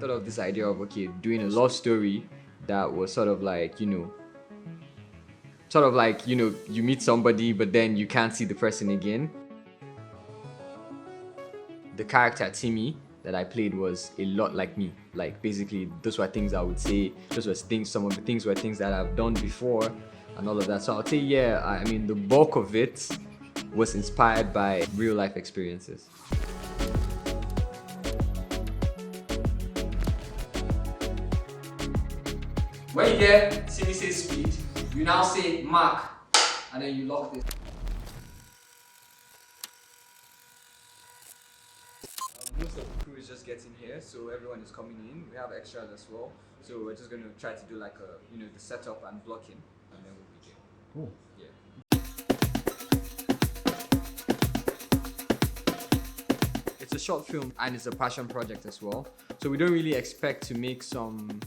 thought of this idea of, okay, doing a love story that was sort of like, you meet somebody, but then you can't see the person again. The character Timmy that I played was a lot like me. Like, basically, those were things I would say, some of the things were things that I've done before and all of that. So I'll say, yeah, I mean, the bulk of it was inspired by real life experiences. When you hear Simi say speed, you now say mark, and then you lock this. Most of the crew is just getting here, so everyone is coming in. We have extras as well, so we're just going to try to do like the setup and blocking, and then we'll begin. Cool. Yeah. It's a short film and it's a passion project as well. So we don't really expect to make some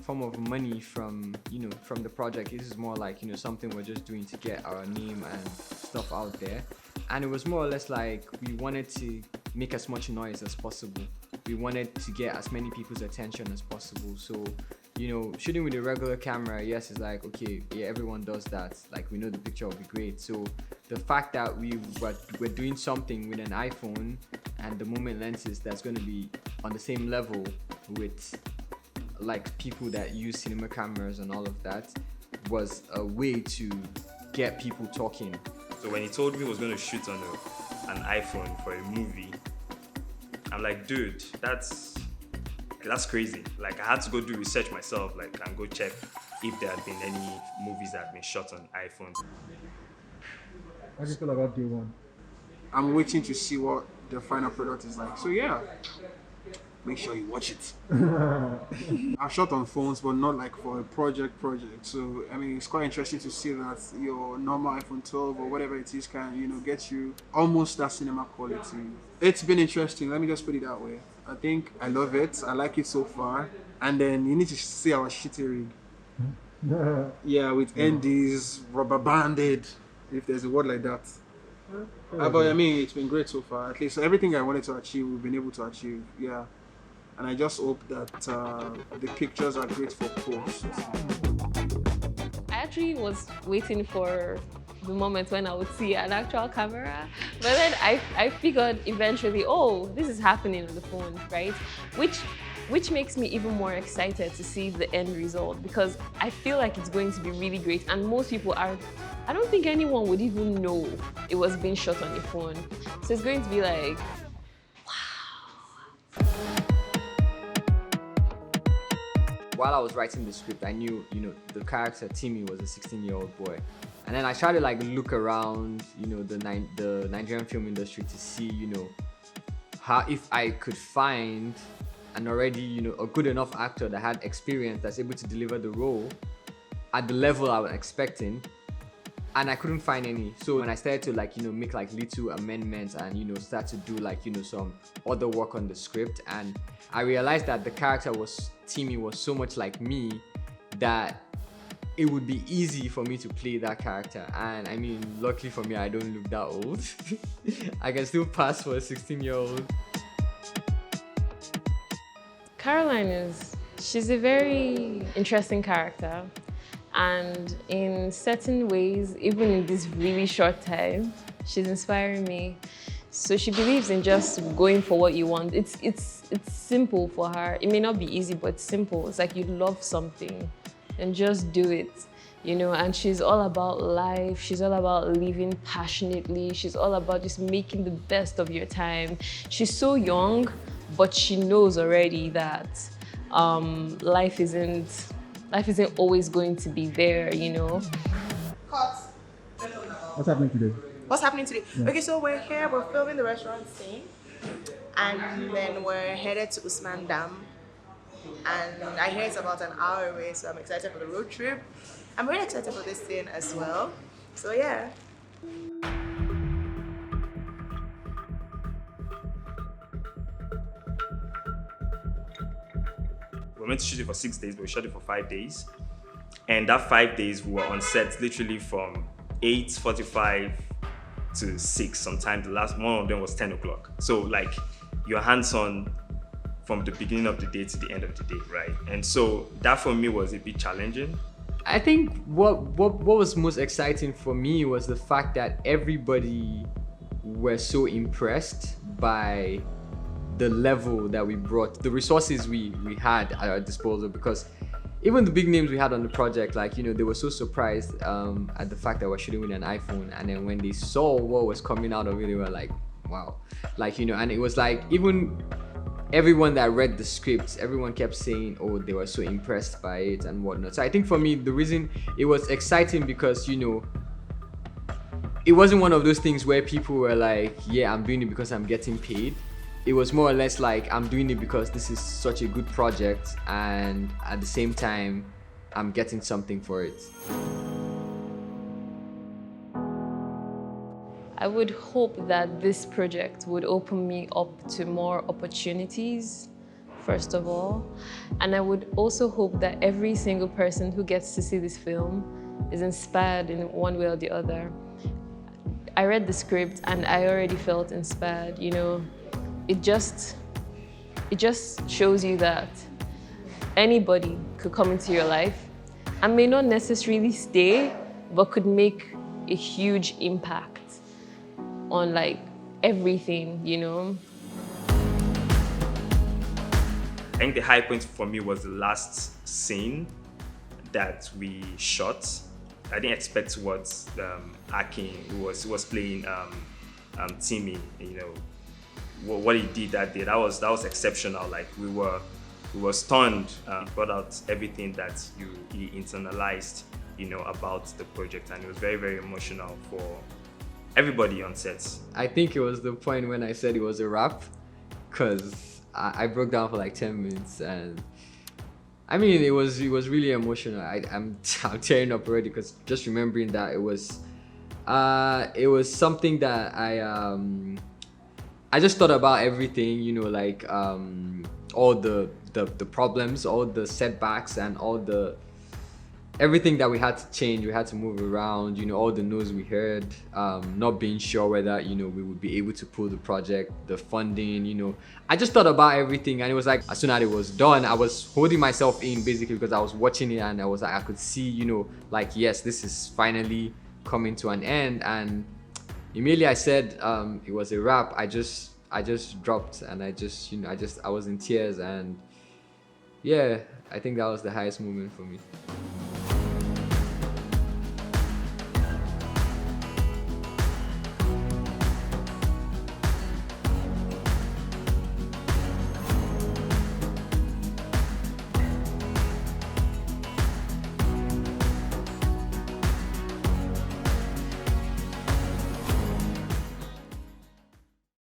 form of money from the project. This is more like something we're just doing to get our name and stuff out there. And it was more or less like we wanted to make as much noise as possible. We wanted to get as many people's attention as possible. So shooting with a regular camera, yes, it's like, okay, yeah, everyone does that. Like, we know the picture will be great. So the fact that we're doing something with an iPhone and the moment lenses that's going to be on the same level with like people that use cinema cameras and all of that was a way to get people talking. So when he told me he was going to shoot on an iPhone for a movie, I'm like, dude, that's crazy. Like, I had to go do research myself, like, and go check if there had been any movies that had been shot on iPhone. How do you feel about day one? I'm waiting to see what the final product is like. So yeah, make sure you watch it. I've shot on phones, but not like for a project. So I mean, it's quite interesting to see that your normal iPhone 12 or whatever it is can, get you almost that cinema quality. It's been interesting. Let me just put it that way. I think I love it. I like it so far. And then you need to see our shitty rig. Yeah, with NDs, rubber banded, if there's a word like that. But I mean, it's been great so far. At least everything I wanted to achieve, we've been able to achieve. Yeah. And I just hope that the pictures are great for post. I actually was waiting for the moment when I would see an actual camera, but then I figured eventually, oh, this is happening on the phone, right? Which makes me even more excited to see the end result, because I feel like it's going to be really great, and most people are. I don't think anyone would even know it was being shot on your phone, so it's going to be like, While I was writing the script, I knew, the character Timmy was a 16-year-old boy. And then I tried to like look around, the Nigerian film industry to see, how if I could find an already, a good enough actor that had experience that's able to deliver the role at the level I was expecting. And I couldn't find any. So when I started to like, make like little amendments and, start to do like, some other work on the script, and I realized that the character Timmy was so much like me that it would be easy for me to play that character. And I mean, luckily for me, I don't look that old. I can still pass for a 16-year-old. Caroline she's a very interesting character. And in certain ways, even in this really short time, she's inspiring me. So she believes in just going for what you want. It's simple for her. It may not be easy, but it's simple. It's like you love something and just do it, and she's all about life. She's all about living passionately. She's all about just making the best of your time. She's so young, but she knows already that life isn't always going to be there, Cut. What's happening today? What's happening today? Yeah. Okay, so we're here, we're filming the restaurant scene, and then we're headed to Usman Dam. And I hear it's about an hour away, so I'm excited for the road trip. I'm really excited for this scene as well. So yeah. We were meant to shoot it for 6 days, but we shot it for 5 days. And that 5 days, we were on set literally from 8:45 to 6. Sometimes the last one of them was 10 o'clock. So like, you're hands-on from the beginning of the day to the end of the day, right? And so that for me was a bit challenging. I think what was most exciting for me was the fact that everybody were so impressed by the level that we brought, the resources we had at our disposal, because even the big names we had on the project, like, you know, they were so surprised at the fact that we're shooting with an iPhone, and then when they saw what was coming out of it, they were like, wow. Like, you know, and it was like, even everyone that read the scripts, everyone kept saying, oh, they were so impressed by it and whatnot. So I think for me, the reason it was exciting, because, you know, it wasn't one of those things where people were like, yeah, I'm doing it because I'm getting paid. It was more or less like, I'm doing it because this is such a good project, and at the same time, I'm getting something for it. I would hope that this project would open me up to more opportunities, first of all. And I would also hope that every single person who gets to see this film is inspired in one way or the other. I read the script and I already felt inspired, you know. It just shows you that anybody could come into your life and may not necessarily stay, but could make a huge impact on like everything, you know. I think the high point for me was the last scene that we shot. I didn't expect what Akin, who was playing Timmy, you know, what he did that day. That was exceptional. Like we were stunned. He brought out everything that he internalized, you know, about the project, and it was very, very emotional for everybody on set. I think it was the point when I said it was a wrap, because I broke down for like 10 minutes, and I mean, it was really emotional. I'm tearing up already, because just remembering that it was something that I just thought about everything, you know, like all the problems, all the setbacks, and everything that we had to change. We had to move around, you know, all the no's we heard, not being sure whether, you know, we would be able to pull the project, the funding, you know. I just thought about everything, and it was like, as soon as it was done, I was holding myself in, basically, because I was watching it, and I was like, I could see, you know, like, yes, this is finally coming to an end. And immediately I said it was a wrap, I just dropped, and I was in tears, and yeah, I think that was the highest moment for me.